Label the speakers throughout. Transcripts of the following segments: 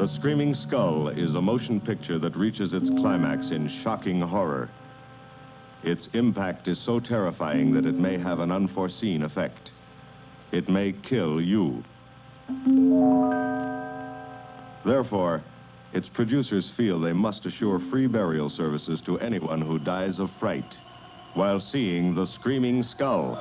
Speaker 1: The Screaming Skull is a motion picture that reaches its climax in shocking horror. Its impact is so terrifying that it may have an unforeseen effect. It may kill you. Therefore, its producers feel they must assure free burial services to anyone who dies of fright while seeing The Screaming Skull.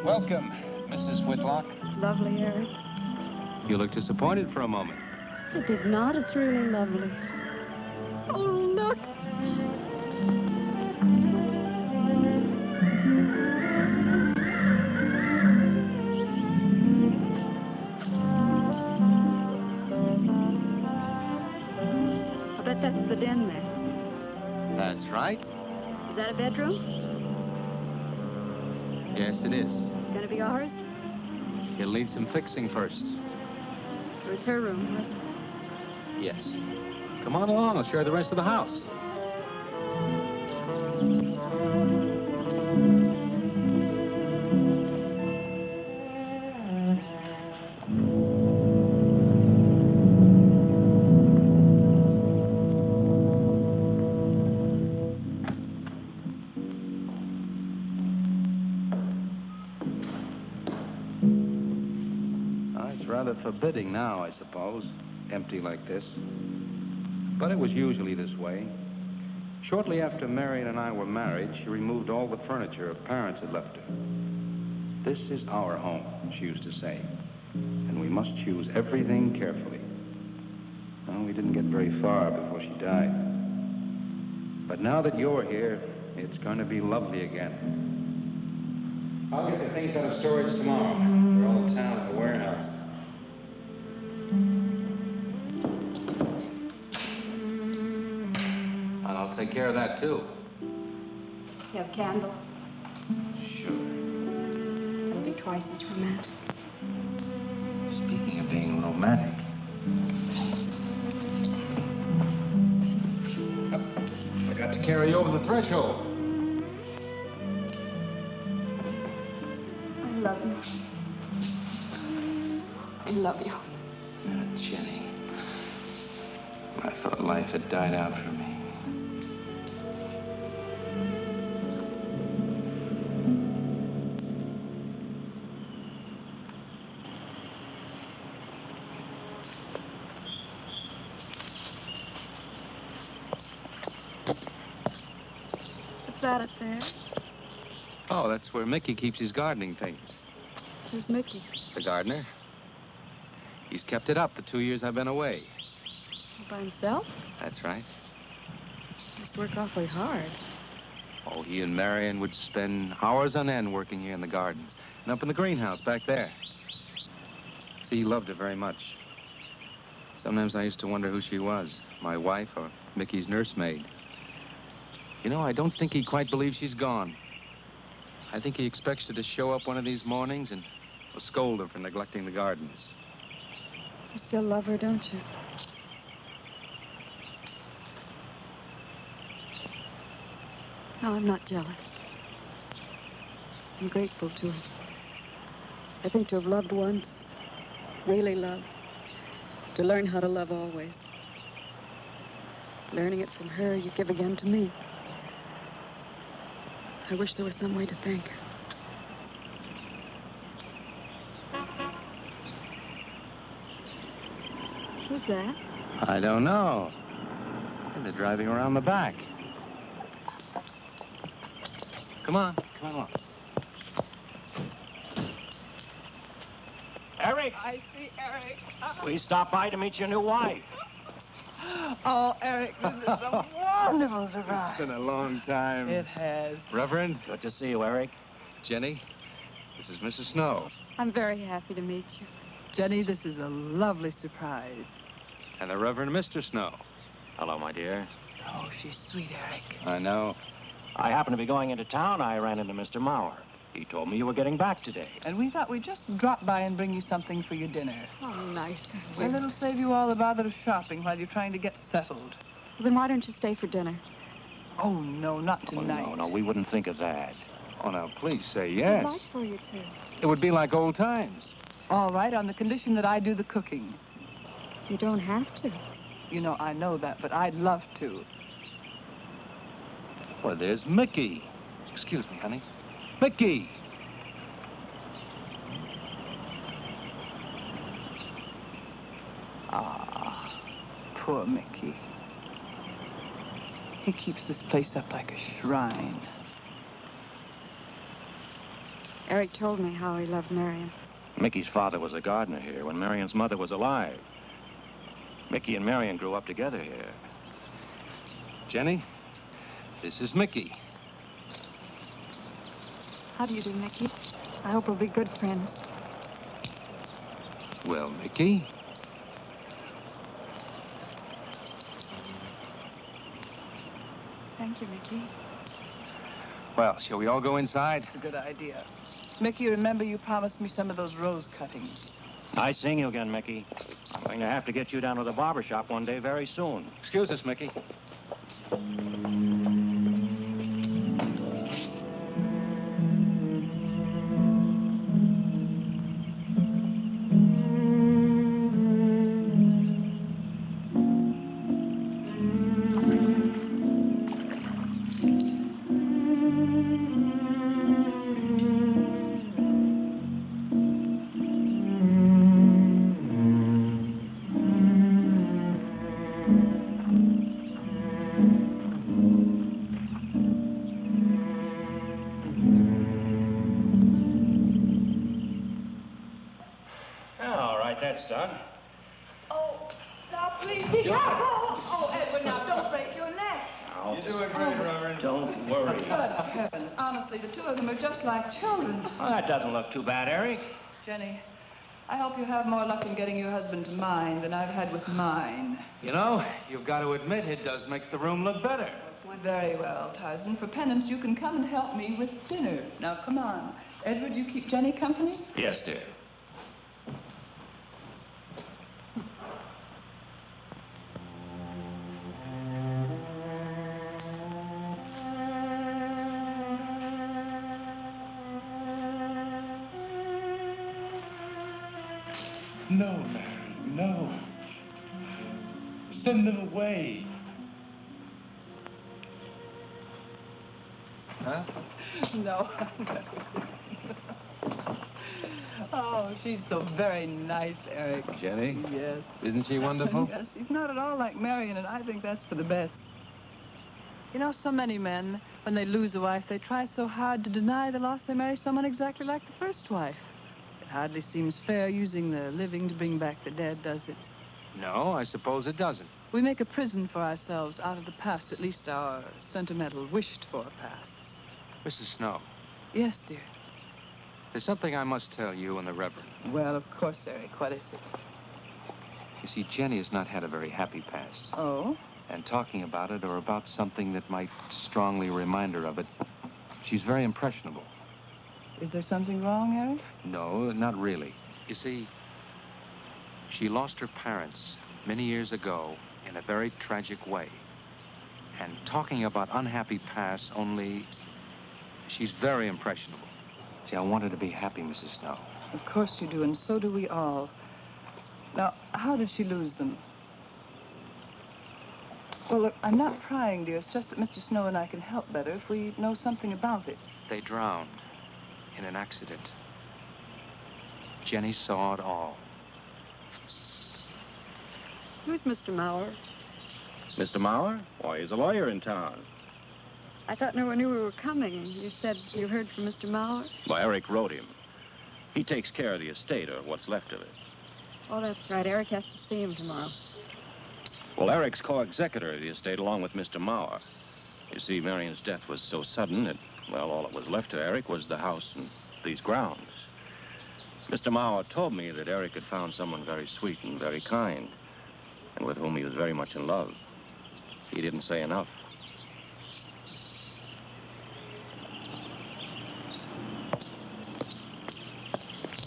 Speaker 2: Welcome, Mrs. Whitlock.
Speaker 3: It's lovely, Eric.
Speaker 2: You look disappointed for a moment.
Speaker 3: I did not. It's really lovely. Oh, look. I bet that's the den there.
Speaker 2: That's right.
Speaker 3: Is that a bedroom?
Speaker 2: Yes, it is.
Speaker 3: Gonna be ours?
Speaker 2: It'll need some fixing first.
Speaker 3: It was her room, wasn't it?
Speaker 2: Yes. Come on along. I'll show you the rest of the house. Rather forbidding now, I suppose, empty like this. But it was usually this way. Shortly after Marion and I were married, she removed all the furniture her parents had left her. This is our home, she used to say, and we must choose everything carefully. Well, we didn't get very far before she died. But now that you're here, it's going to be lovely again. I'll get the things out of storage tomorrow. They're all in town at the warehouse. I'll take care of that, too.
Speaker 3: You have candles?
Speaker 2: Sure.
Speaker 3: It'll be twice as romantic.
Speaker 2: Speaking of being romantic. Oh, forgot to carry you over the threshold.
Speaker 3: I love you. I love you.
Speaker 2: Jenny. I thought life had died out for me.
Speaker 3: What's that up there?
Speaker 2: Oh, that's where Mickey keeps his gardening things.
Speaker 3: Who's Mickey?
Speaker 2: The gardener. He's kept it up the 2 years I've been away.
Speaker 3: By himself?
Speaker 2: That's right.
Speaker 3: Must work awfully hard.
Speaker 2: Oh, he and Marion would spend hours on end working here in the gardens and up in the greenhouse back there. See, he loved her very much. Sometimes I used to wonder who she was, my wife or Mickey's nursemaid. You know, I don't think he quite believes she's gone. I think he expects her to show up one of these mornings and will scold her for neglecting the gardens.
Speaker 3: You still love her, don't you? No, I'm not jealous. I'm grateful to her. I think to have loved once, really loved, to learn how to love always. Learning it from her, you give again to me. I wish there was some way to thank her. Who's that?
Speaker 2: I don't know. They're driving around the back. Come on along.
Speaker 4: Eric,
Speaker 5: I see Eric.
Speaker 4: we stopped by to meet your new wife.
Speaker 5: Oh, Eric, this is a wonderful surprise.
Speaker 2: It's been a long time.
Speaker 5: It has.
Speaker 2: Reverend,
Speaker 4: Good to see you, Eric.
Speaker 2: Jenny, this is Mrs. Snow.
Speaker 3: I'm very happy to meet you.
Speaker 5: Jenny, this is a lovely surprise.
Speaker 2: And the Reverend Mr. Snow.
Speaker 4: Hello, my dear.
Speaker 5: Oh, she's sweet, Eric.
Speaker 2: I know.
Speaker 4: I happened to be going into town. I ran into Mr. Mauer. He told me you were getting back today.
Speaker 5: And we thought we'd just drop by and bring you something for your dinner.
Speaker 3: Oh, nice.
Speaker 5: And it'll save you all the bother of shopping while you're trying to get settled.
Speaker 3: Well, then why don't you stay for dinner?
Speaker 5: Oh, no, not
Speaker 4: Oh,
Speaker 5: tonight.
Speaker 4: no, we wouldn't think of that.
Speaker 2: Oh, now, please say
Speaker 3: I'd
Speaker 2: yes.
Speaker 3: like for you to.
Speaker 2: It would be like old times.
Speaker 5: All right, on the condition that I do the cooking.
Speaker 3: You don't have to.
Speaker 5: You know, I know that, but I'd love to.
Speaker 2: Well, there's Mickey. Excuse me, honey. Mickey!
Speaker 5: Ah, poor Mickey. He keeps this place up like a shrine.
Speaker 3: Eric told me how he loved Marion.
Speaker 4: Mickey's father was a gardener here when Marion's mother was alive. Mickey and Marion grew up together here.
Speaker 2: Jenny, this is Mickey.
Speaker 3: How do you do, Mickey? I hope we'll be good friends.
Speaker 2: Well, Mickey,
Speaker 3: Thank you, Mickey.
Speaker 2: well, shall we all go inside?
Speaker 5: It's a good idea. Mickey, remember you promised me some of those rose cuttings.
Speaker 4: Nice seeing you again, Mickey. I'm going to have to get you down to the barber shop one day very soon.
Speaker 2: Excuse us, Mickey.
Speaker 4: All right, that's done.
Speaker 6: Oh, now please be careful. Oh, Edward, now don't break your neck.
Speaker 4: You're
Speaker 2: doing great, Reverend.
Speaker 4: Don't worry.
Speaker 5: Good heavens. Honestly, the two of them are just like children.
Speaker 4: Well, that doesn't look too bad, Eric.
Speaker 5: Jenny, I hope you have more luck in getting your husband to mine than I've had with mine.
Speaker 2: You know, you've got to admit it does make the room look better.
Speaker 5: Very well, Tarzan. For penance, you can come and help me with dinner. Now, come on. Edward, you keep Jenny company?
Speaker 4: Yes, dear.
Speaker 7: No, Mary, no. Send them away.
Speaker 2: Huh?
Speaker 5: No. Oh, she's so very nice, Eric.
Speaker 2: Jenny?
Speaker 5: Yes.
Speaker 2: Isn't she wonderful?
Speaker 5: Yes, she's not at all like Marion, and I think that's for the best. You know, so many men When they lose a wife, they try so hard to deny the loss they marry someone exactly like the first wife. It hardly seems fair using the living to bring back the dead, does it?
Speaker 2: No, I suppose it doesn't.
Speaker 5: We make a prison for ourselves out of the past, at least our sentimental, wished-for pasts.
Speaker 2: Mrs. Snow,
Speaker 5: Yes, dear.
Speaker 2: there's something I must tell you and the Reverend.
Speaker 5: Well, of course, Eric. What is it?
Speaker 2: You see, Jenny has not had a very happy past.
Speaker 5: Oh?
Speaker 2: And talking about it or about something that might strongly remind her of it, she's very impressionable.
Speaker 5: Is there something wrong, Eric?
Speaker 2: No, not really. You see, she lost her parents many years ago in a very tragic way. And talking about unhappy pasts only, she's very impressionable. See, I want her to be happy, Mrs. Snow.
Speaker 5: Of course you do, and so do we all. Now, how did she lose them? Well, look, I'm not prying, dear. It's just that Mr. Snow and I can help better if we know something about it.
Speaker 2: They drowned in an accident. Jenny saw it all.
Speaker 3: Who's Mr. Mauer?
Speaker 4: Mr. Mauer? Why, he's a lawyer in town.
Speaker 3: I thought no one knew we were coming. You said you heard from Mr. Mauer?
Speaker 4: Well, Eric wrote him. He takes care of the estate, or what's left of it.
Speaker 3: Oh, that's right. Eric has to see him tomorrow.
Speaker 4: Well, Eric's co-executor of the estate along with Mr. Mauer. You see, Marion's death was so sudden that, well, all that was left to Eric was the house and these grounds. Mr. Mauer told me that Eric had found someone very sweet and very kind, and with whom he was very much in love. He didn't say enough.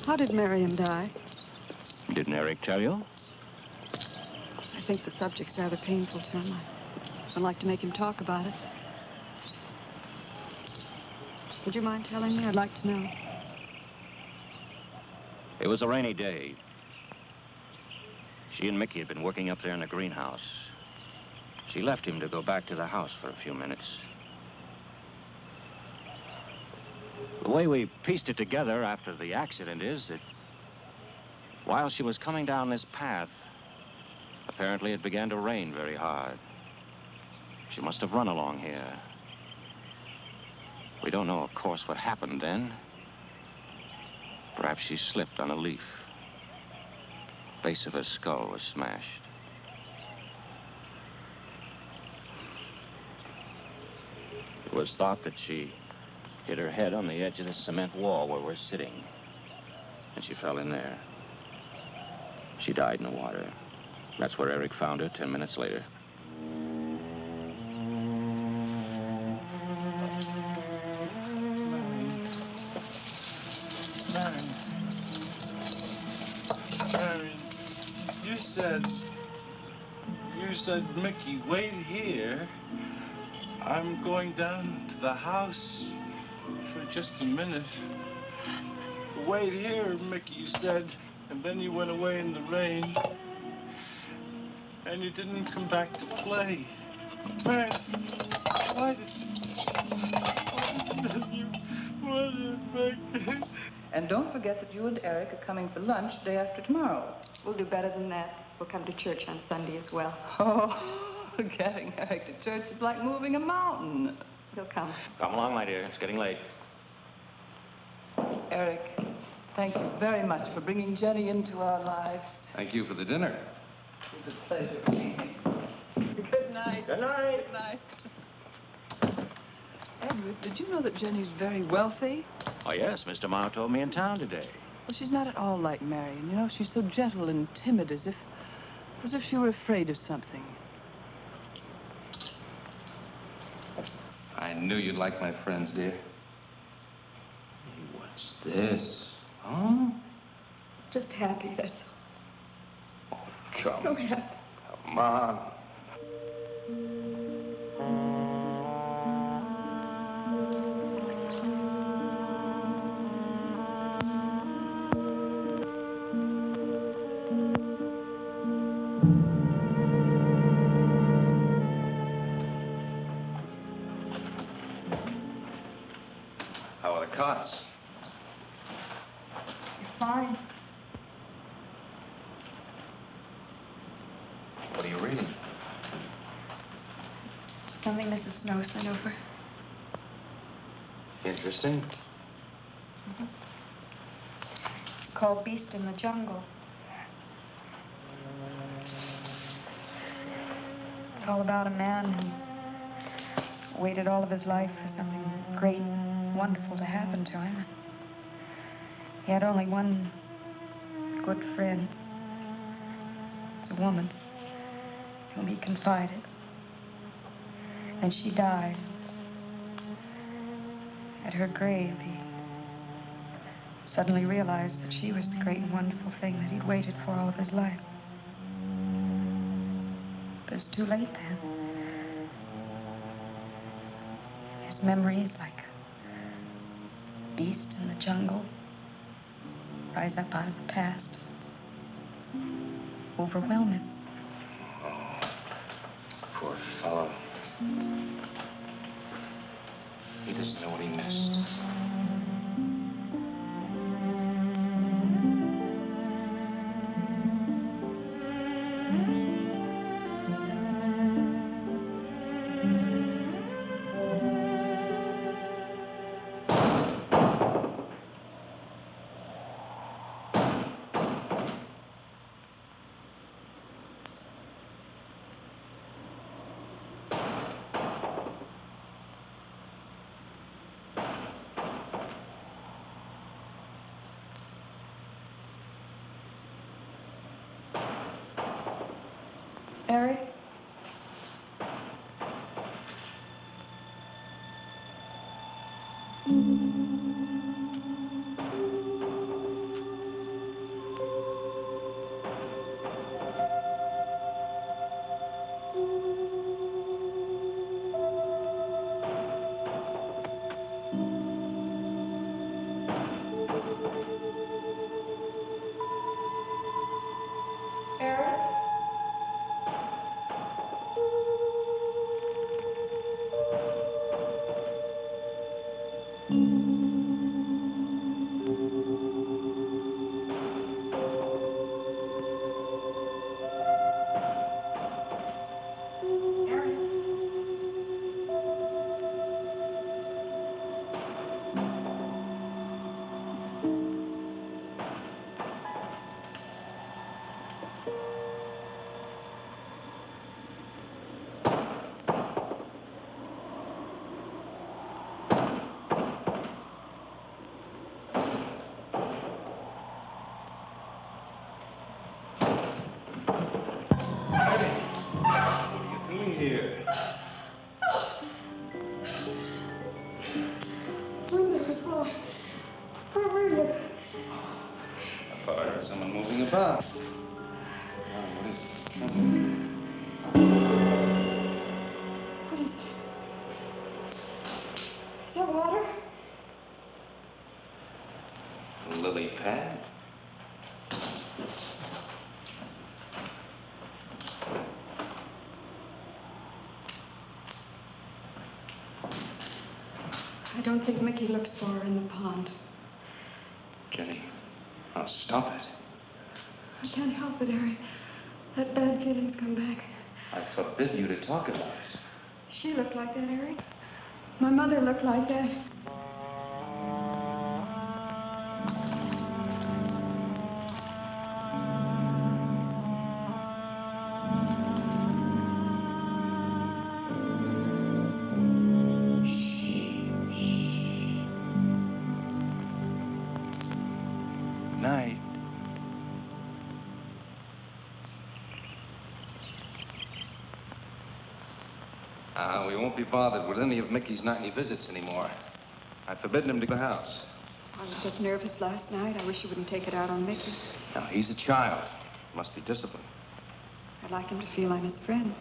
Speaker 3: How did Marion die?
Speaker 4: Didn't Eric tell you?
Speaker 3: I think the subject's rather painful to him. I don't like to make him talk about it. Would you mind telling me? I'd like to know.
Speaker 4: It was a rainy day. She and Mickey had been working up there in the greenhouse. She left him to go back to the house for a few minutes. The way we pieced it together after the accident is that while she was coming down this path, apparently it began to rain very hard. She must have run along here. We don't know, of course, what happened then. Perhaps she slipped on a leaf. Base of her skull was smashed. It was thought that she hit her head on the edge of the cement wall where we're sitting. And she fell in there. She died in the water. That's where Eric found her 10 minutes later.
Speaker 7: Marion, you said, Mickey, wait here. I'm going down to the house for just a minute. Wait here, Mickey, you said, and then you went away in the rain. And you didn't come back to play. Marion, why did you...
Speaker 5: And don't forget that you and Eric are coming for lunch day after tomorrow.
Speaker 3: We'll do better than that. We'll come to church on Sunday as well.
Speaker 5: Oh, getting Eric to church is like moving a mountain.
Speaker 3: He'll come.
Speaker 4: Come along, my dear. It's getting late.
Speaker 5: Eric, thank you very much for bringing Jenny into our lives.
Speaker 2: Thank you for the dinner.
Speaker 5: It was a pleasure. Good night.
Speaker 4: Good night.
Speaker 5: Good night. Edward, did you know that Jenny's very wealthy?
Speaker 4: Oh, yes. Mr. Mauer told me in town today.
Speaker 5: Well, she's not at all like Marion. You know, she's so gentle and timid, as if she were afraid of something.
Speaker 2: I knew you'd like my friends, dear. What's this? Huh?
Speaker 3: Just happy, that's all.
Speaker 2: Come,
Speaker 3: So happy.
Speaker 2: come on. How are the cots?
Speaker 3: Fine.
Speaker 2: What are you reading?
Speaker 3: Something Mrs. Snow sent over.
Speaker 2: Interesting.
Speaker 8: It's called Beast in the Jungle. It's all about a man who waited all of his life for something great and wonderful to happen to him. He had only one good friend. It's a woman whom he confided. And she died. At her grave, he suddenly realized that she was the great and wonderful thing that he'd waited for all of his life. But it was too late then. His memories, like a beast in the jungle, rise up out of the past, overwhelm him.
Speaker 2: Oh, poor fellow. He doesn't know what he missed.
Speaker 8: Eric? I don't think Mickey looks for her in the pond.
Speaker 2: Jenny, now stop it.
Speaker 3: I can't help it, Harry. That bad feeling's come back.
Speaker 2: I forbid you to talk about it.
Speaker 3: She looked like that, Harry. My mother looked like that.
Speaker 2: We won't be bothered with any of Mickey's nightly visits anymore. I've forbidden him to the house.
Speaker 3: I was just nervous last night. I wish you wouldn't take it out on Mickey.
Speaker 2: Now, he's a child. Must be disciplined.
Speaker 3: I'd like him to feel I'm his friend.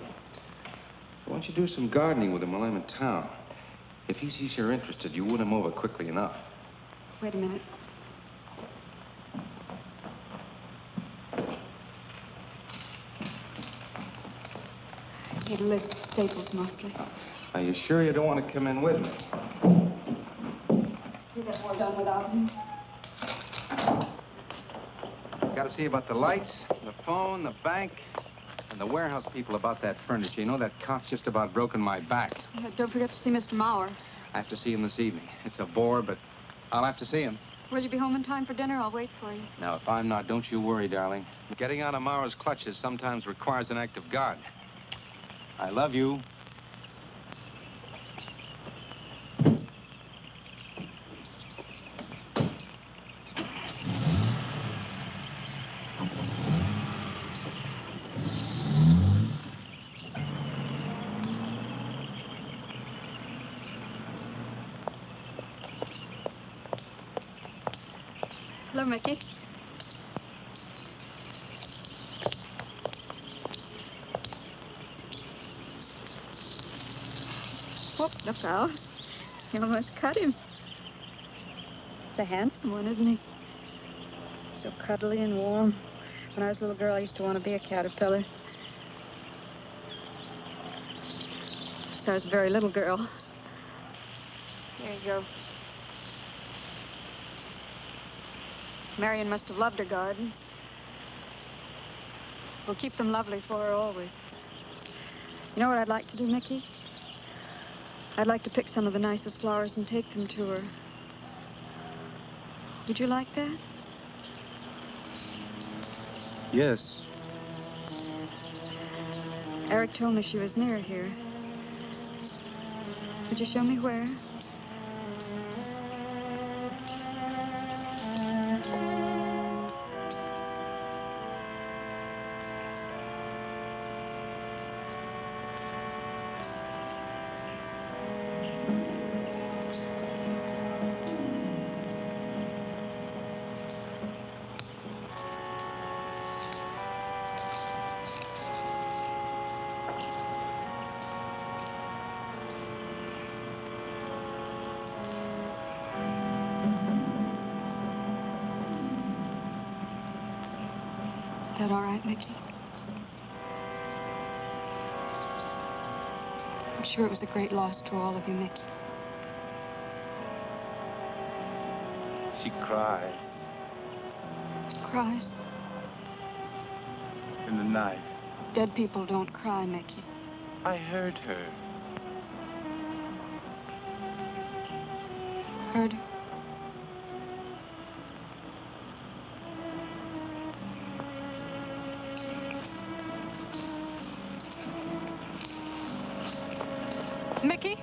Speaker 2: Why don't you do some gardening with him while I'm in town? If he sees you're interested, you win him over quickly enough.
Speaker 3: Wait a minute. I need a list of staples, mostly.
Speaker 2: Are you sure you don't want to come in with me?
Speaker 3: You get more done without me.
Speaker 2: Got to see about the lights, the phone, the bank, and the warehouse people about that furniture. You know, that cop's just about broken my back.
Speaker 3: Don't forget to see Mr. Mauer.
Speaker 2: I have to see him this evening. It's a bore, but I'll have to see him.
Speaker 3: Will you be home in time for dinner? I'll wait for you.
Speaker 2: Now, if I'm not, don't you worry, darling. Getting out of Mara's clutches sometimes requires an act of God. I love you.
Speaker 3: Hello, Mickey. Oh, look out. You almost cut him. It's a handsome one, isn't he? So cuddly and warm. When I was a little girl, I used to want to be a caterpillar. So I was a very little girl. There you go. Marion must have loved her gardens. We'll keep them lovely for her always. You know what I'd like to do, Mickey? I'd like to pick some of the nicest flowers and take them to her. Would you like that?
Speaker 2: Yes.
Speaker 3: Eric told me she was near here. Would you show me where? Is that all right, Mickey? I'm sure it was a great loss to all of you, Mickey.
Speaker 7: She cries
Speaker 3: Cries?
Speaker 7: in the night.
Speaker 3: Dead people don't cry, Mickey.
Speaker 7: I heard her.
Speaker 3: Heard her? Mickey?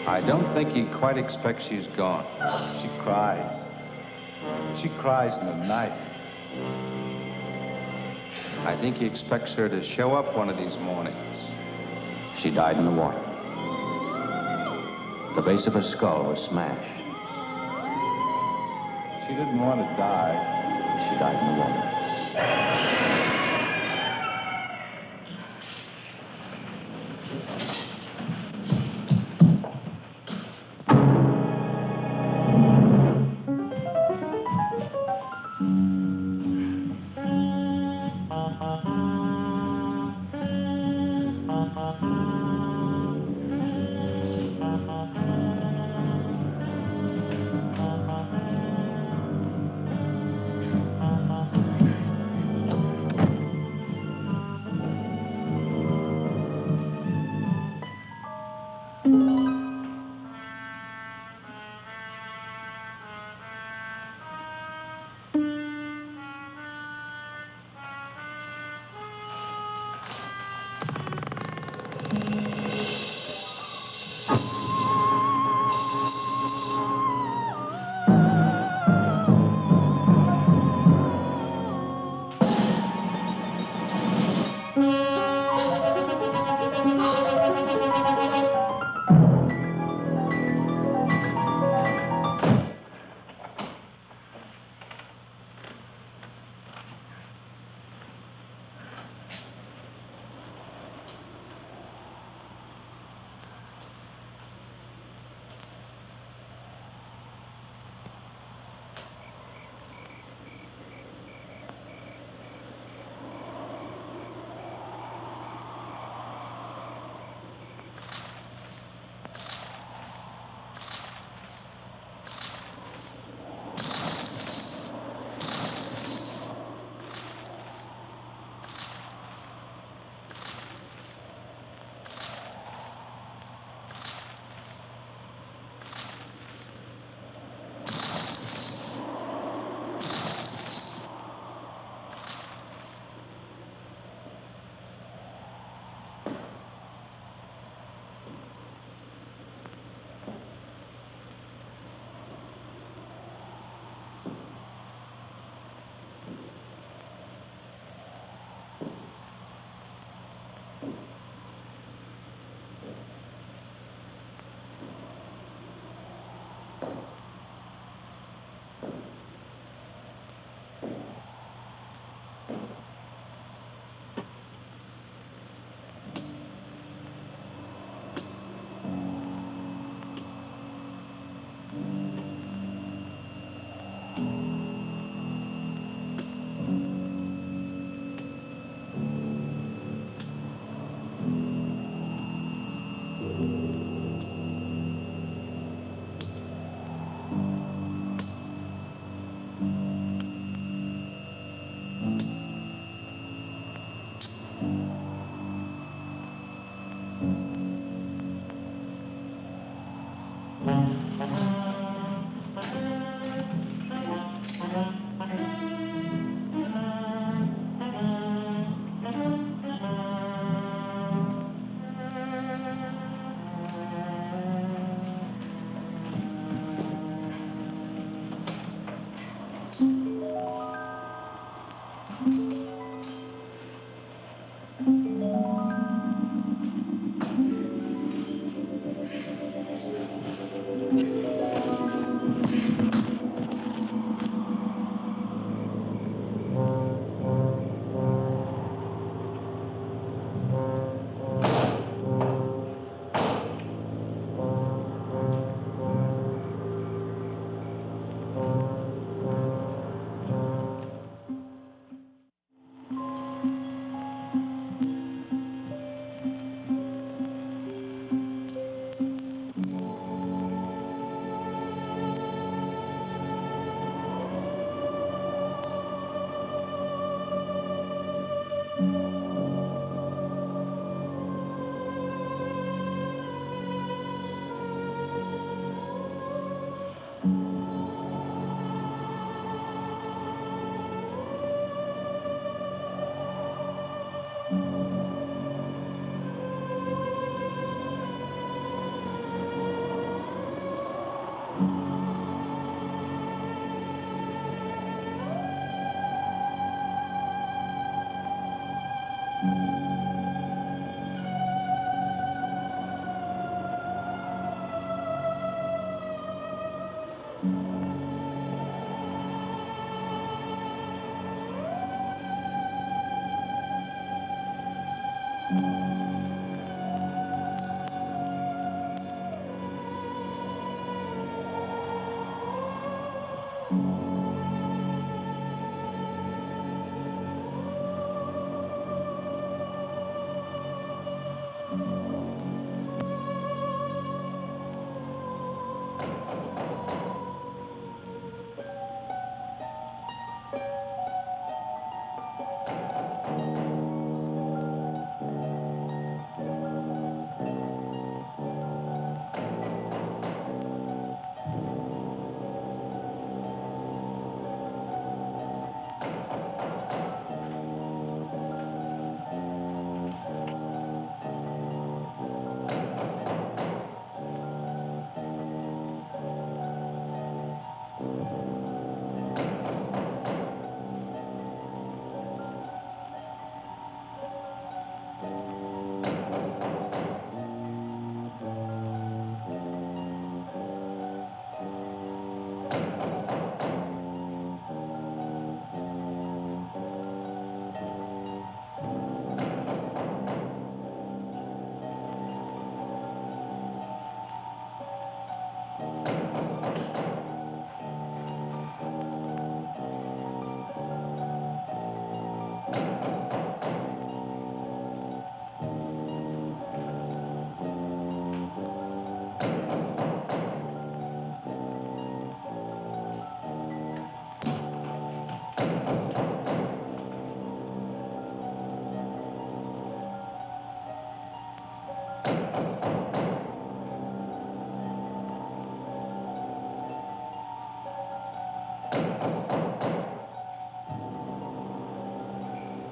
Speaker 2: I don't think he quite expects she's gone.
Speaker 7: She cries. She cries in the night.
Speaker 2: I think he expects her to show up one of these mornings.
Speaker 4: She died in the water. The base of her skull was smashed.
Speaker 7: She didn't want to die.
Speaker 4: She died in the water.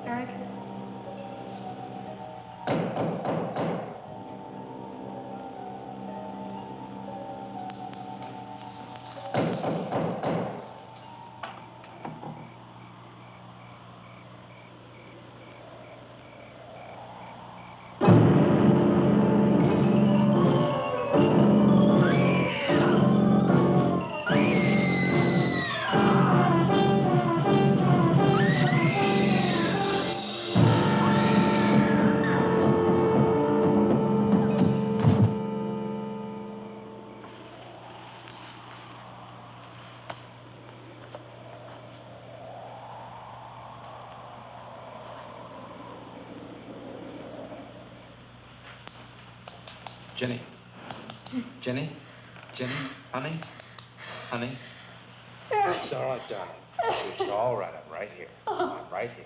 Speaker 8: Eric?
Speaker 2: Jenny. Jenny? Jenny? Honey? Honey? It's all right, darling. It's all right. I'm right here. I'm right here.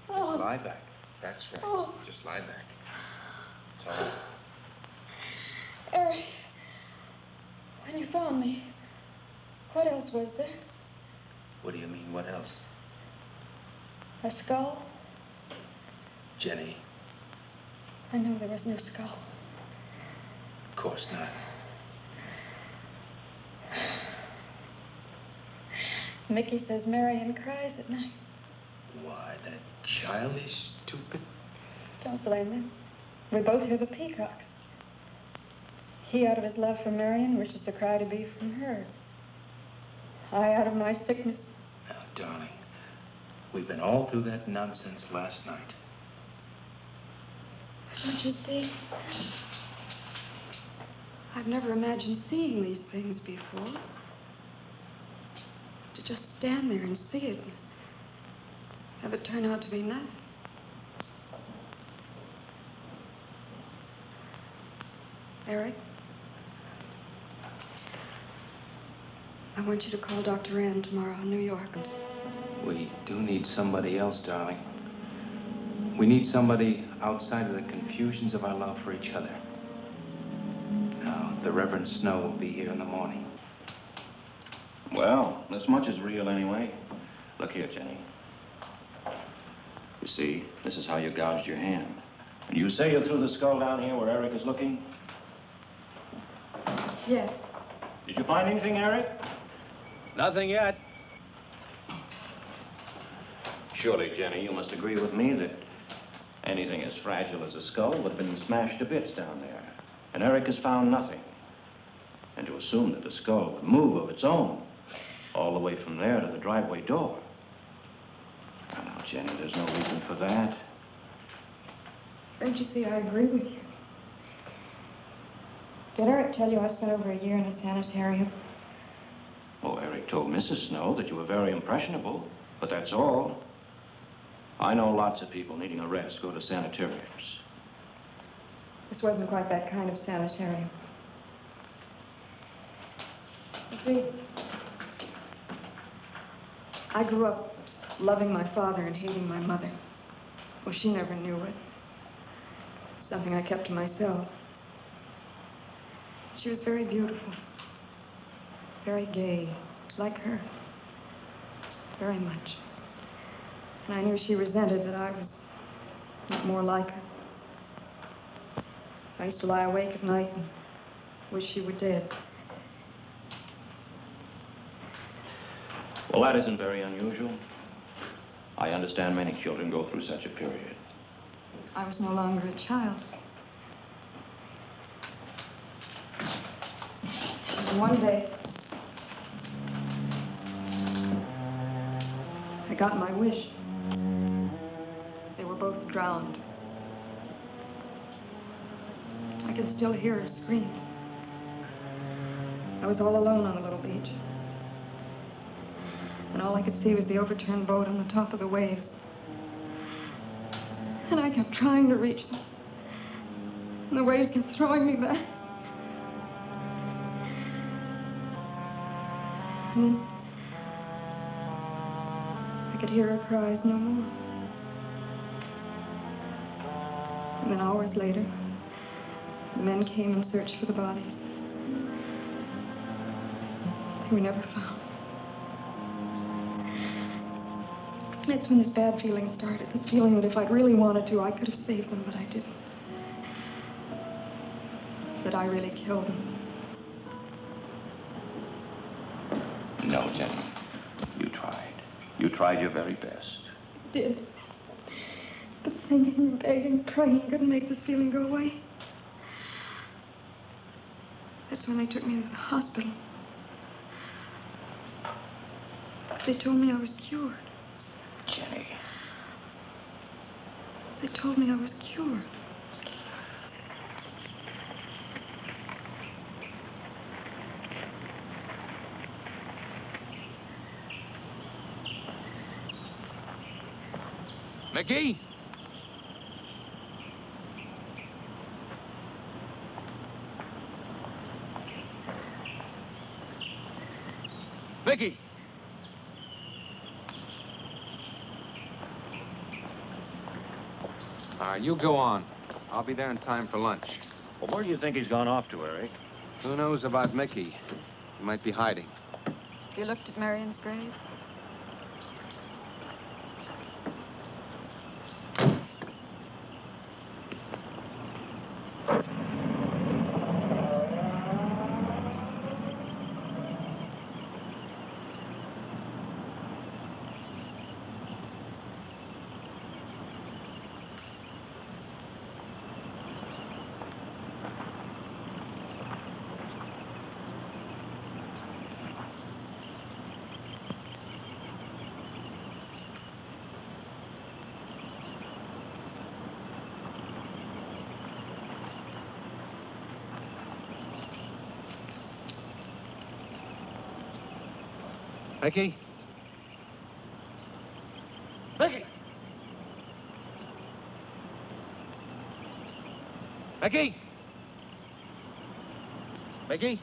Speaker 2: Just lie back. That's right. Just lie back. It's all right.
Speaker 3: Eric, when you found me, what else was there?
Speaker 2: What do you mean, what else?
Speaker 3: A skull?
Speaker 2: Jenny,
Speaker 3: I know there was no skull.
Speaker 2: of course not.
Speaker 3: Mickey says Marion cries at night.
Speaker 2: Why, that child is stupid.
Speaker 3: Don't blame him. We both hear the peacocks. He, out of his love for Marion, wishes the cry to be from her. I, out of my sickness.
Speaker 2: Now, darling, we've been all through that nonsense last night.
Speaker 3: Don't you see? I've never imagined seeing these things before. To just stand there and see it. Have it turn out to be nothing. Eric? I want you to call Dr. Ann tomorrow in New York.
Speaker 2: We do need somebody else, darling. We need somebody outside of the confusions of our love for each other. Now, the Reverend Snow will be here in the morning.
Speaker 4: Well, this much is real anyway. Look here, Jenny. You see, this is how you gouged your hand. And you say you threw the skull down here where Eric is looking?
Speaker 3: Yes.
Speaker 4: Did you find anything, Eric?
Speaker 9: Nothing yet.
Speaker 4: Surely, Jenny, you must agree with me that anything as fragile as a skull would have been smashed to bits down there. And Eric has found nothing. And to assume that the skull would move of its own all the way from there to the driveway door. Now, Jenny, there's no reason for that.
Speaker 3: Don't you see, I agree with you. Did Eric tell you I spent over a year in a sanitarium?
Speaker 4: Oh, Eric told Mrs. Snow that you were very impressionable, but that's all. I know lots of people needing a rest go to sanitariums.
Speaker 3: This wasn't quite that kind of sanitarium. You see, I grew up loving my father and hating my mother. Well, she never knew it. Something I kept to myself. She was very beautiful. Very gay, like her. Very much. And I knew she resented that I was not more like her. I used to lie awake at night and wish she were dead.
Speaker 4: Well, that isn't very unusual. I understand many children go through such a period.
Speaker 3: I was no longer a child. And one day, I got my wish. They were both drowned. I could still hear her scream. I was all alone on the little beach. And all I could see was the overturned boat on the top of the waves. And I kept trying to reach them. And the waves kept throwing me back. And then I could hear her cries no more. And then hours later, The men came and searched for the bodies. They were never found. That's when this bad feeling started. This feeling that if I'd really wanted to, I could have saved them, but I didn't. That I really killed them.
Speaker 4: No, Jenny. You tried. You tried your very best.
Speaker 3: I did. But thinking, begging, praying couldn't make this feeling go away. That's when they took me to the hospital. They told me I was cured.
Speaker 4: Jenny.
Speaker 3: They told me I was cured.
Speaker 4: Mickey? Mickey!
Speaker 2: All right, you go on. I'll be there in time for lunch.
Speaker 4: Well, where do you think he's gone off to, Eric?
Speaker 2: Who knows about Mickey? He might be hiding.
Speaker 3: You looked at Marion's grave?
Speaker 2: Mickey?
Speaker 4: Mickey! Mickey! Mickey?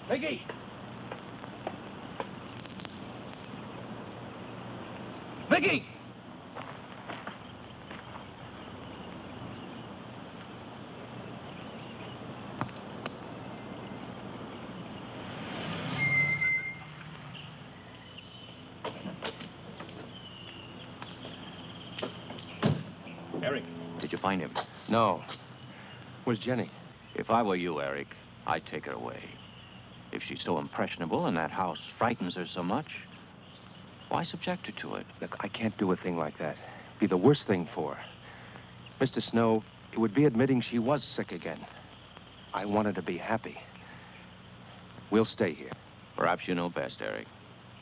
Speaker 4: Mickey! Mickey! Eric, did you find him?
Speaker 2: No. Where's Jenny?
Speaker 4: If I were you, Eric, I'd take her away. If she's so impressionable and that house frightens her so much, why subject her to it?
Speaker 2: Look, I can't do a thing like that. It'd be the worst thing for her. Mr. Snow, it would be admitting she was sick again. I want her to be happy. We'll stay here.
Speaker 4: Perhaps you know best, Eric.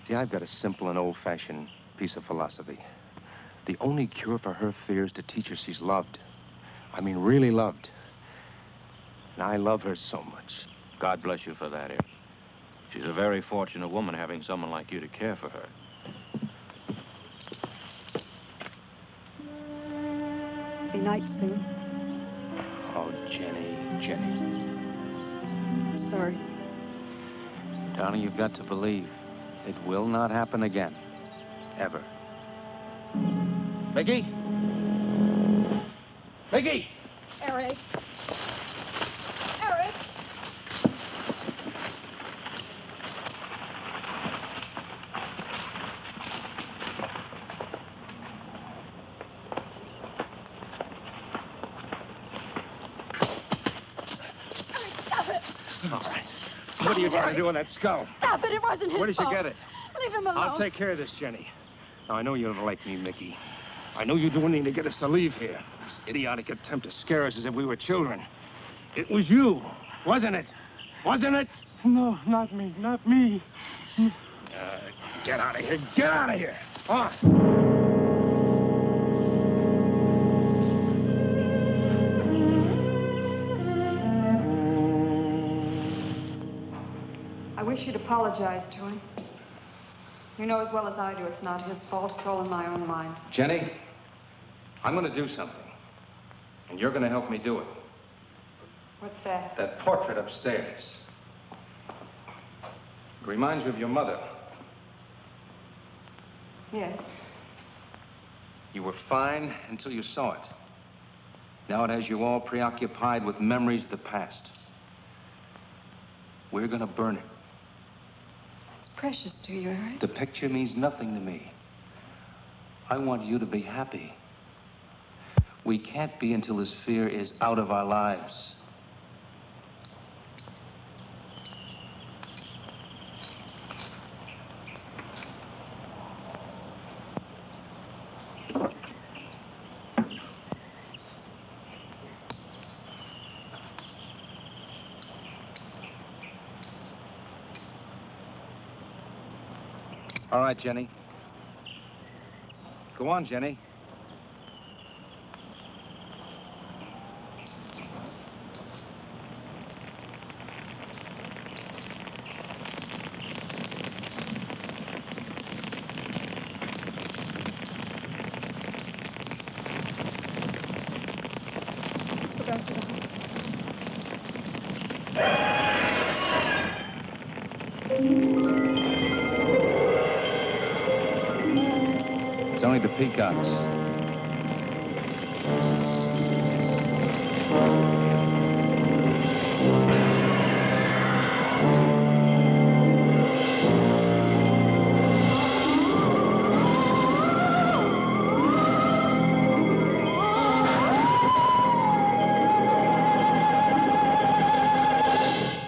Speaker 2: See, I've got a simple and old-fashioned piece of philosophy. The only cure for her fear is to teach her she's loved. I mean, really loved. And I love her so much.
Speaker 4: God bless you for that, Eric. She's a very fortunate woman having someone like you to care for her.
Speaker 3: Be night soon.
Speaker 2: Oh, Jenny, Jenny.
Speaker 3: I'm sorry.
Speaker 2: Darling, you've got to believe it will not happen again. Ever. Mickey? Mickey!
Speaker 3: Eric. Eric! Stop it!
Speaker 2: All right. What are you trying to do with that skull?
Speaker 3: Stop it! It wasn't his
Speaker 2: Where did you
Speaker 3: fault.
Speaker 2: get it?
Speaker 3: Leave him alone.
Speaker 2: I'll take care of this, Jenny. Now, I know you don't like me, Mickey. I know you do anything to get us to leave here. This idiotic attempt to scare us as if we were children. It was you, wasn't it? Wasn't it?
Speaker 7: No, not me, not me.
Speaker 2: Get out of here. Get out of here. On.
Speaker 8: I wish you'd apologize to him. You know as well as I do it's not his fault. It's all in my own mind.
Speaker 2: Jenny, I'm going to do something. And you're going to help me do it.
Speaker 8: What's that?
Speaker 2: That portrait upstairs. It reminds you of your mother.
Speaker 8: Yes.
Speaker 2: You were fine until you saw it. Now it has you all preoccupied with memories of the past. We're gonna burn it.
Speaker 5: It's precious to you, Eric.
Speaker 2: The picture means nothing to me. I want you to be happy. We can't be until this fear is out of our lives. All right, Jenny. Go on, Jenny.
Speaker 3: Let's go back to the house.
Speaker 2: It's only the peacocks.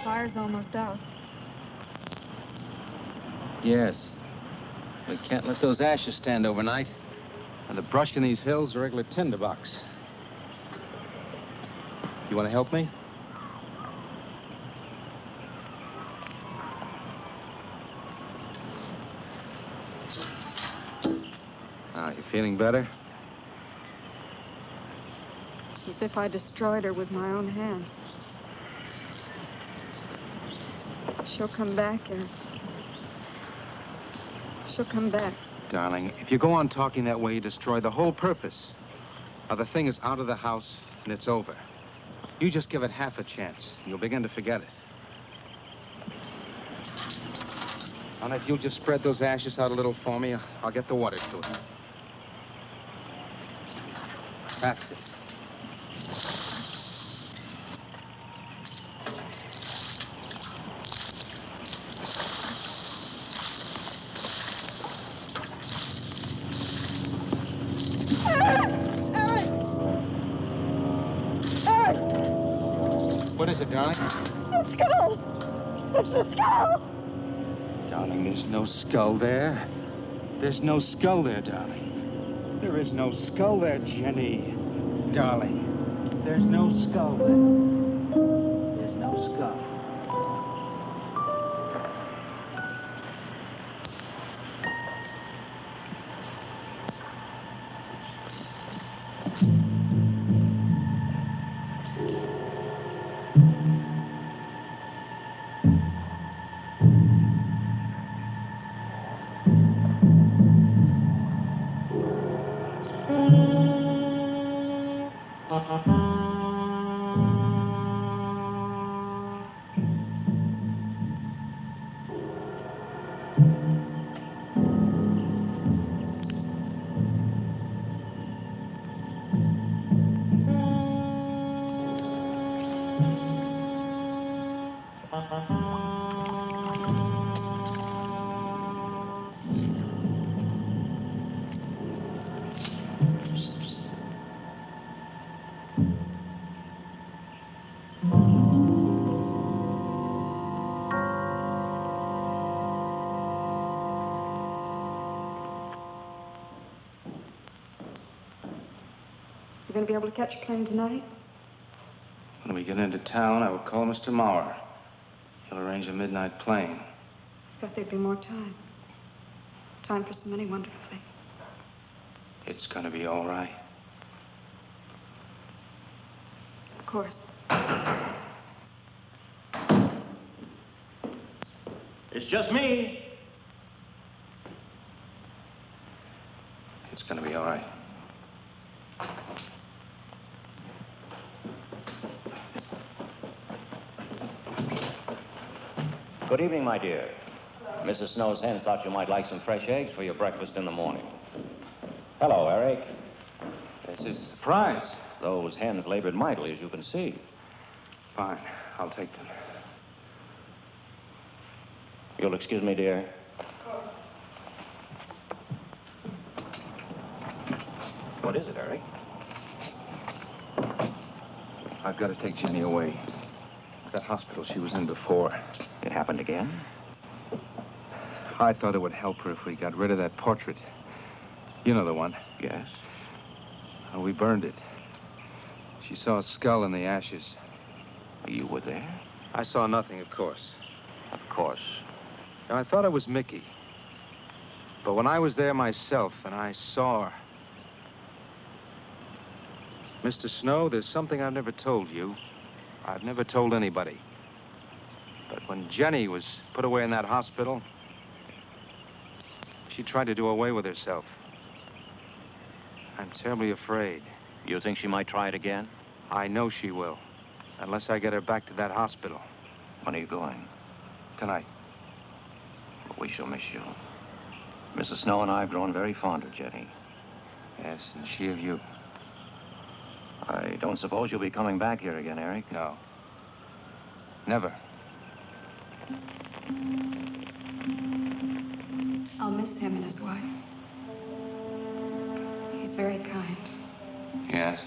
Speaker 3: Fire's almost out.
Speaker 2: Yes. We can't let those ashes stand overnight. And the brush in these hills are regular tinderbox. You want to help me? You feeling better?
Speaker 3: It's as if I destroyed her with my own hands. She'll come back, Eric. She'll come back.
Speaker 2: Darling, if you go on talking that way, you destroy the whole purpose. Now, the thing is out of the house, and it's over. You just give it half a chance, and you'll begin to forget it. And if you'll just spread those ashes out a little for me, I'll get the water to it. That's it. What is it, darling?
Speaker 3: The skull! It's the skull!
Speaker 2: Darling, there's no skull there. There's no skull there, darling. There is no skull there, Jenny. Darling, there's no skull there. There's no skull.
Speaker 3: You going to be able to catch a plane tonight?
Speaker 2: When we get into town, I will call Mr. Maurer. He'll arrange a midnight plane.
Speaker 3: Thought there'd be more time. Time for so many wonderful things.
Speaker 2: It's gonna be all right.
Speaker 3: Of course.
Speaker 9: It's just me.
Speaker 2: It's gonna be all right.
Speaker 4: Good evening, my dear. Mrs. Snow's hens thought you might like some fresh eggs for your breakfast in the morning. Hello, Eric.
Speaker 2: This is a surprise.
Speaker 4: Those hens labored mightily, as you can see.
Speaker 2: Fine. I'll take them.
Speaker 4: You'll excuse me, dear. What is it, Eric?
Speaker 2: I've got to take Jenny away. That hospital she was in before.
Speaker 4: It happened again?
Speaker 2: I thought it would help her if we got rid of that portrait. You know the one.
Speaker 4: Yes.
Speaker 2: We burned it. She saw a skull in the ashes.
Speaker 4: You were there?
Speaker 2: I saw nothing, of course.
Speaker 4: Of course.
Speaker 2: And I thought it was Mickey. But when I was there myself and I saw her... Mr. Snow, there's something I've never told you. I've never told anybody. But when Jenny was put away in that hospital, she tried to do away with herself. I'm terribly afraid.
Speaker 4: You think she might try it again?
Speaker 2: I know she will. Unless I get her back to that hospital.
Speaker 4: When are you going?
Speaker 2: Tonight.
Speaker 4: We shall miss you. Mrs. Snow and I have grown very fond of Jenny.
Speaker 2: Yes, and she of you.
Speaker 4: I don't suppose you'll be coming back here again, Eric?
Speaker 2: No. Never.
Speaker 8: I'll miss him and his wife. He's very kind.
Speaker 2: Yes?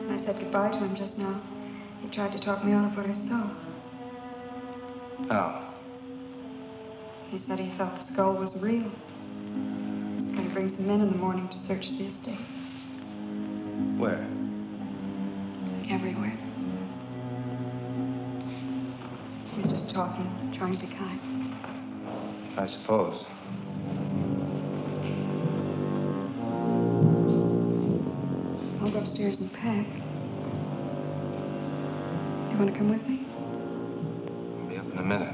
Speaker 8: When I said goodbye to him just now, he tried to talk me out of what I saw.
Speaker 2: Oh.
Speaker 8: He said he felt the skull was real. He's going to bring some men in the morning to search the estate.
Speaker 2: Where?
Speaker 8: Everywhere. He was just talking, trying to be kind.
Speaker 2: I suppose.
Speaker 8: I'll go upstairs and pack. You want to come with me?
Speaker 2: I'll be up in a minute.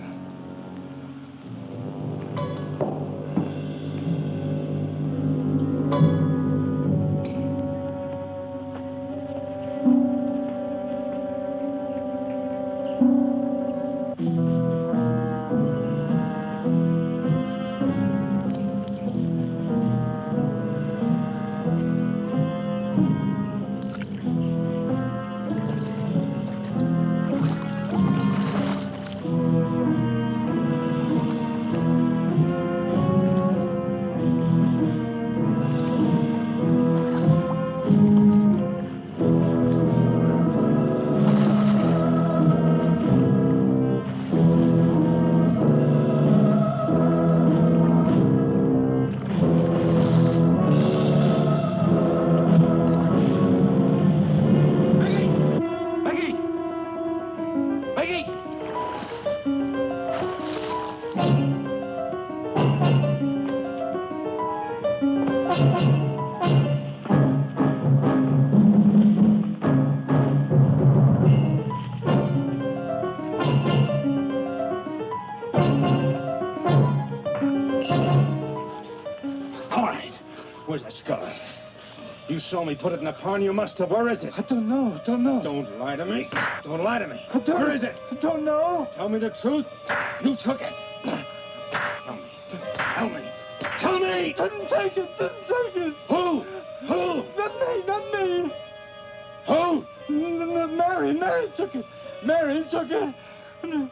Speaker 10: You saw me put it in the pond. You must have. Where is it?
Speaker 7: I don't know.
Speaker 10: Don't lie to me. Don't lie to me.
Speaker 7: Where
Speaker 10: is it?
Speaker 7: I don't know.
Speaker 10: Tell me the truth. You took it. Tell me. Tell me. Tell me!
Speaker 7: Didn't take it.
Speaker 10: Who?
Speaker 7: Not me.
Speaker 10: Who?
Speaker 7: Mary took it. Mary took it.
Speaker 10: You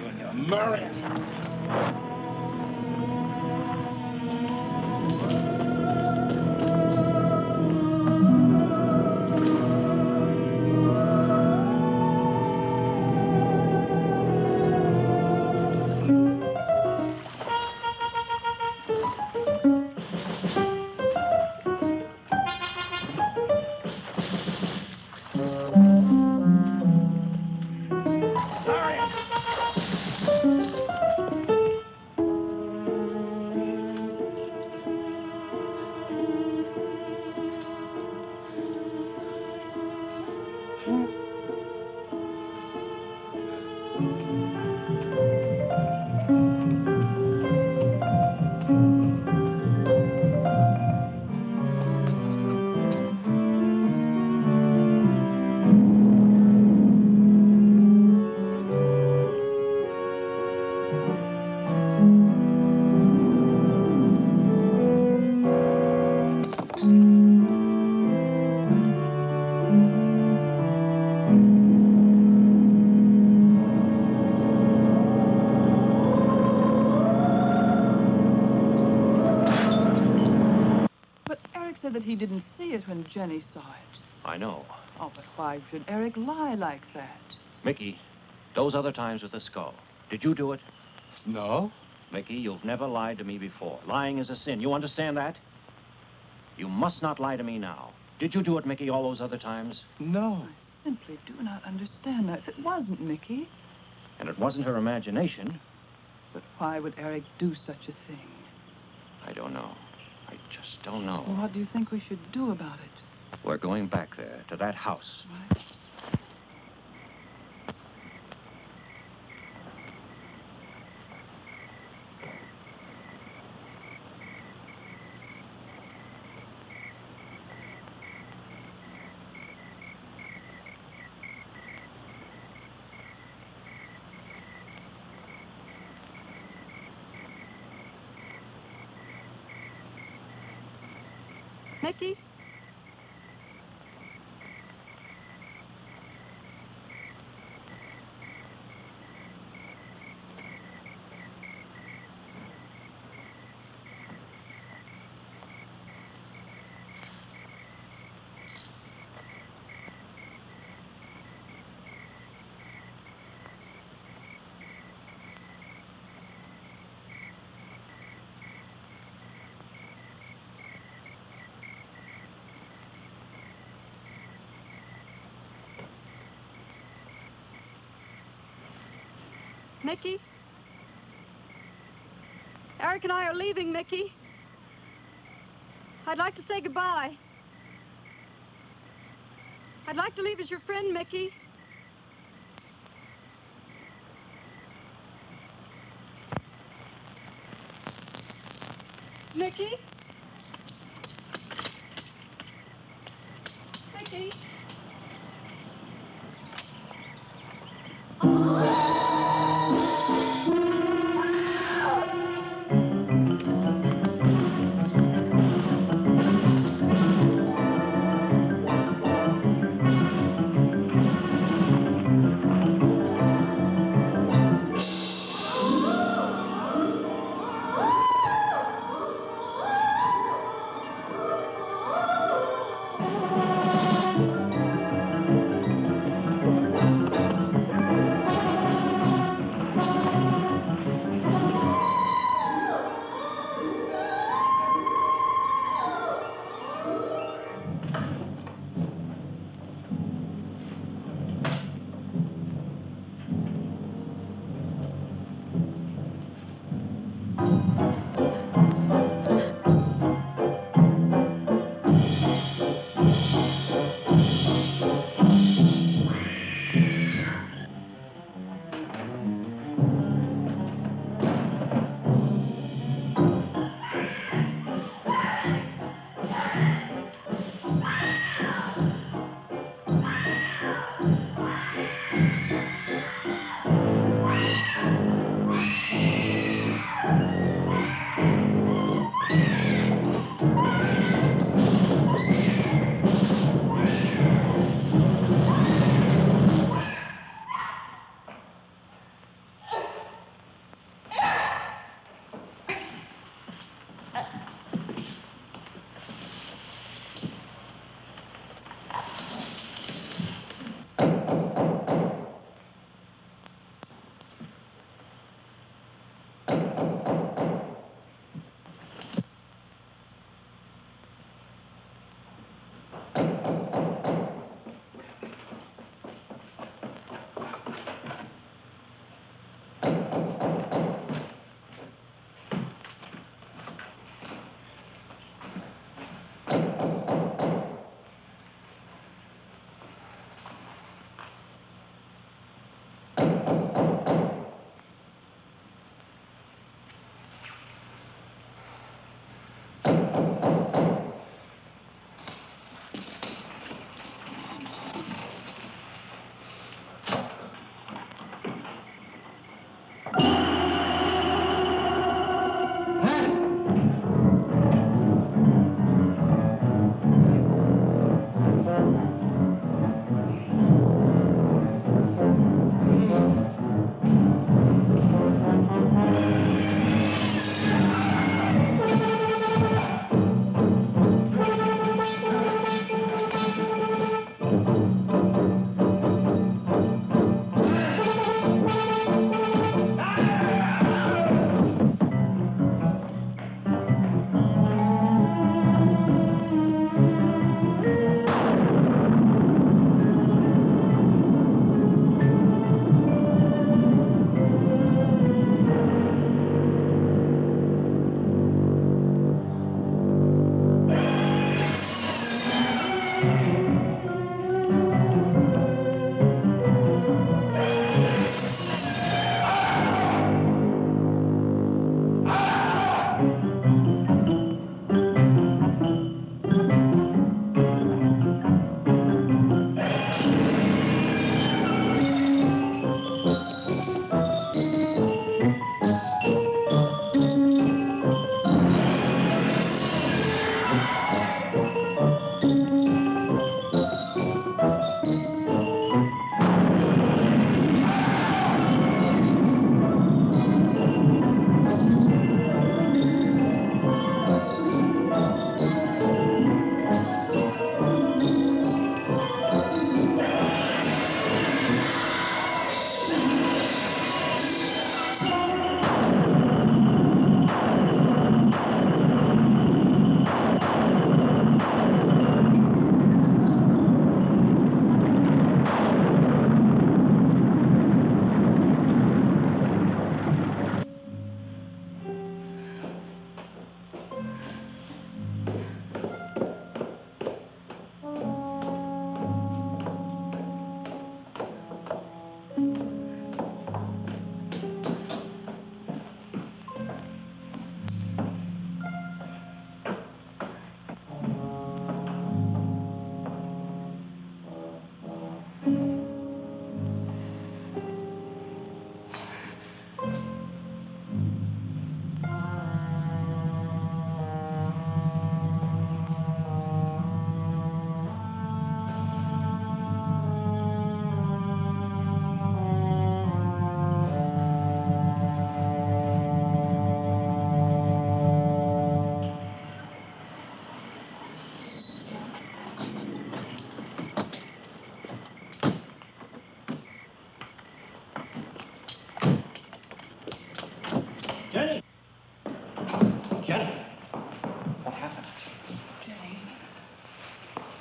Speaker 10: and your Mary.
Speaker 5: Eric said that he didn't see it when Jenny saw it.
Speaker 4: I know.
Speaker 5: Oh, but why should Eric lie like that?
Speaker 4: Mickey, those other times with the skull, did you do it?
Speaker 7: No.
Speaker 4: Mickey, you've never lied to me before. Lying is a sin. You understand that? You must not lie to me now. Did you do it, Mickey, all those other times?
Speaker 7: No.
Speaker 5: I simply do not understand that. If it wasn't Mickey,
Speaker 4: And it wasn't her imagination.
Speaker 5: but why would Eric do such a thing?
Speaker 4: I don't know. I just don't know.
Speaker 5: Well, what do you think we should do about it?
Speaker 4: We're going back there, to that house.
Speaker 5: Right.
Speaker 3: Mickey? Mickey? Eric and I are leaving, Mickey. I'd like to say goodbye. I'd like to leave as your friend, Mickey. Mickey? Mickey?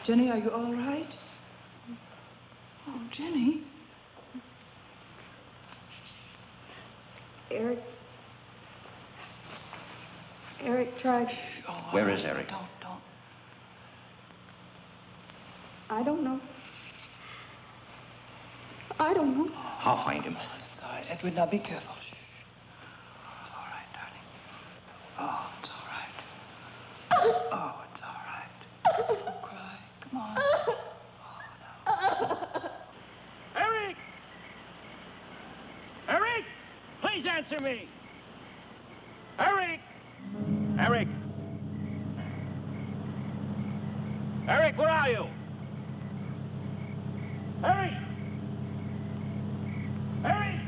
Speaker 5: Jenny, are you all right? Oh, Jenny.
Speaker 3: Eric tried.
Speaker 5: Oh,
Speaker 4: Where is Eric?
Speaker 5: Don't.
Speaker 3: I don't know. I don't know.
Speaker 4: I'll find him.
Speaker 5: It's all right. Edwin, now be careful. Shh. It's all right, darling. Oh, it's all right. Oh, it's all right. Don't cry. Come on. Oh, no.
Speaker 9: Eric! Eric! Please answer me! Eric! Eric! Eric, where are you? Eric! Eric!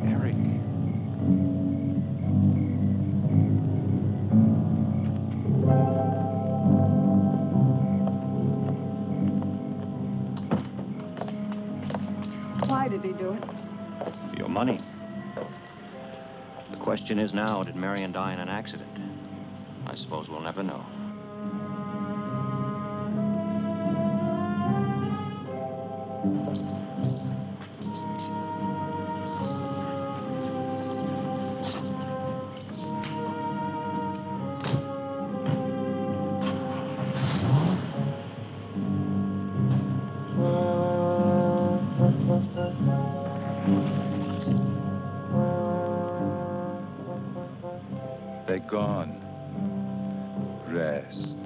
Speaker 4: Eric.
Speaker 5: Why did he do it?
Speaker 4: Your money. The question is now, did Marion die in an accident? I suppose we'll never know.
Speaker 7: They're gone. Rest.